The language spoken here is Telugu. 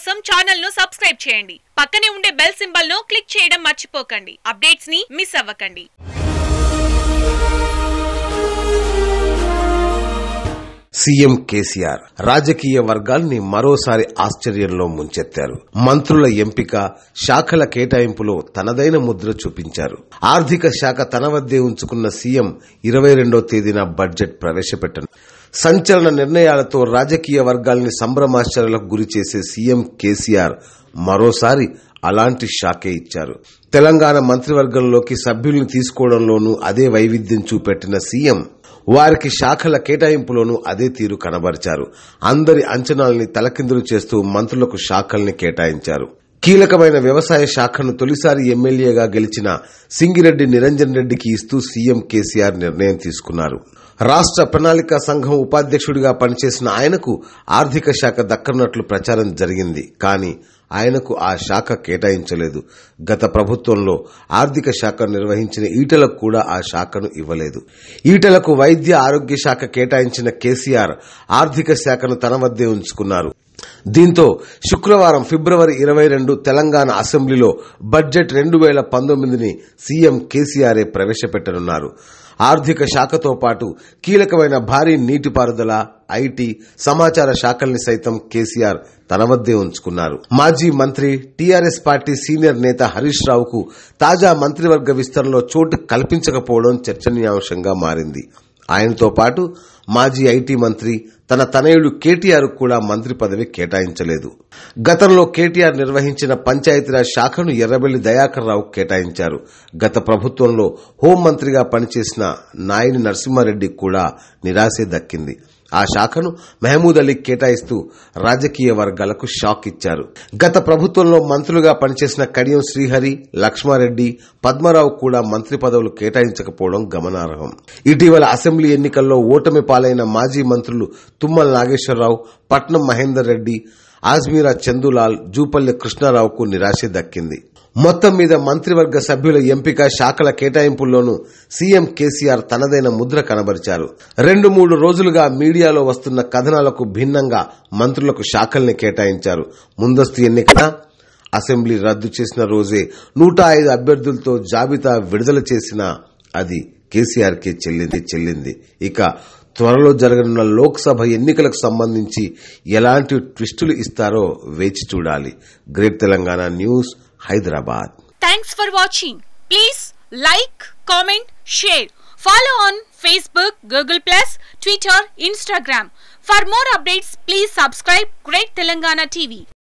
కోసం ఛానల్ ను సబ్స్క్రైబ్ చేయండి. పక్కనే ఉండే బెల్ సింబల్ ను క్లిక్ చేయడం మర్చిపోకండి. అప్డేట్స్ ని మిస్ అవ్వకండి. సీఎం కేసీఆర్ రాజకీయ వర్గాల్ని మరోసారి ఆశ్చర్యంలో ముంచెత్తారు. మంత్రుల ఎంపిక, శాఖల కేటాయింపులో తనదైన ముద్ర చూపించారు. ఆర్థిక శాఖ తన వద్దే ఉంచుకున్న సీఎం 22వ తేదీన బడ్జెట్ ప్రవేశపెట్టను. సంచలన నిర్ణయాలతో రాజకీయ వర్గాల్ని సంభ్రమాశ్చర్యాలకు గురి చేసే సీఎం కేసీఆర్ మరోసారి అలాంటి షాకే ఇచ్చారు. తెలంగాణ మంత్రివర్గంలోకి సభ్యుల్ని తీసుకోవడంలోనూ అదే వైవిధ్యం చూపెట్టిన సీఎం వారికి శాఖల కేటాయింపులోనూ అదే తీరు కనబరిచారు. అందరి అంచనాల్ని తలకిందులు చేస్తూ మంత్రులకు శాఖల్ని కేటాయించారు. కీలకమైన వ్యవసాయ శాఖను తొలిసారి ఎమ్మెల్యేగా గెలిచిన సింగిరెడ్డి నిరంజన్ రెడ్డికి ఇస్తూ సీఎం కేసీఆర్ నిర్ణయం తీసుకున్నారు. రాష్ట్ర ప్రణాళికా సంఘం ఉపాధ్యక్షుడిగా పనిచేసిన ఆయనకు ఆర్థిక శాఖ దక్కనున్నట్లు ప్రచారం జరిగింది. కానీ ఆయనకు ఆ శాఖ కేటాయించలేదు. గత ప్రభుత్వంలో ఆర్థిక శాఖ నిర్వహించిన ఈటలకు కూడా ఆ శాఖను ఇవ్వలేదు. ఈటలకు వైద్య ఆరోగ్య శాఖ కేటాయించిన కేసీఆర్ ఆర్థిక శాఖను తన వద్దే ఉంచుకున్నారు. దీంతో శుక్రవారం ఫిబ్రవరి 22 తెలంగాణ అసెంబ్లీలో బడ్జెట్ 2019ని సీఎం కేసీఆరే ప్రవేశపెట్టనున్నారు. ఆర్థిక శాఖతో పాటు కీలకమైన భారీ నీటిపారుదల, ఐటీ, సమాచార శాఖల్ని సైతం కేసీఆర్ తన వద్దే ఉంచుకున్నారు. మాజీ మంత్రి, టీఆర్ఎస్ పార్టీ సీనియర్ నేత హరీష్ రావుకు తాజా మంత్రివర్గ విస్తరణలో చోటు కల్పించకపోవడం చర్చనీయాంశంగా మారింది. ఆయనతో పాటు మాజీ ఐటీ మంత్రి తన తనయుడు కేటీఆర్ కూడా మంత్రి పదవి కేటాయించలేదు. గతంలో కేటీఆర్ నిర్వహించిన పంచాయతీరాజ్ శాఖను ఎర్రబెల్లి దయాకర్ రావుకు కేటాయించారు. గత ప్రభుత్వంలో హోంమంత్రిగా పనిచేసిన నాయిని నరసింహారెడ్డికి కూడా నిరాశే దక్కింది. ఆ శాఖను మహమూద్ అలీకి కేటాయిస్తూ రాజకీయ వర్గాలకు షాక్ ఇచ్చారు. గత ప్రభుత్వంలో మంత్రులుగా పనిచేసిన కడియం శ్రీహరి, లక్ష్మారెడ్డి, పద్మరావు కూడా మంత్రి పదవులు కేటాయించకపోవడం గమనార్హం. ఇటీవల అసెంబ్లీ ఎన్నికల్లో ఓటమి పాలైన మాజీ మంత్రులు తుమ్మల నాగేశ్వరరావు, పట్నం మహేందర్ రెడ్డి, ఆజ్మీరా చందులాల్, జూపల్లి కృష్ణారావుకు నిరాశే దక్కింది. మొత్తం మీద మంత్రివర్గ సభ్యుల ఎంపిక, శాఖల కేటాయింపుల్లోనూ సీఎం కేసీఆర్ తనదైన ముద్ర కనబరిచారు. 2-3 రోజులుగా మీడియాలో వస్తున్న కథనాలకు భిన్నంగా మంత్రులకు శాఖల్ని కేటాయించారు. ముందస్తు ఎన్నికల అసెంబ్లీ రద్దు చేసిన రోజే 105 అభ్యర్థులతో జాబితా విడుదల చేసినా అది కేసీఆర్ కే చెల్లింది. ఇక త్వరలో జరగనున్న లోక్సభ ఎన్నికలకు సంబంధించి ఎలాంటి ట్విస్టులు ఇస్తారో వేచి చూడాలి. Great Telangana news, Hyderabad. Thanks for watching. Please like, comment, share. Follow on Facebook, Google+, Twitter, Instagram. For more updates, please subscribe Great Telangana TV.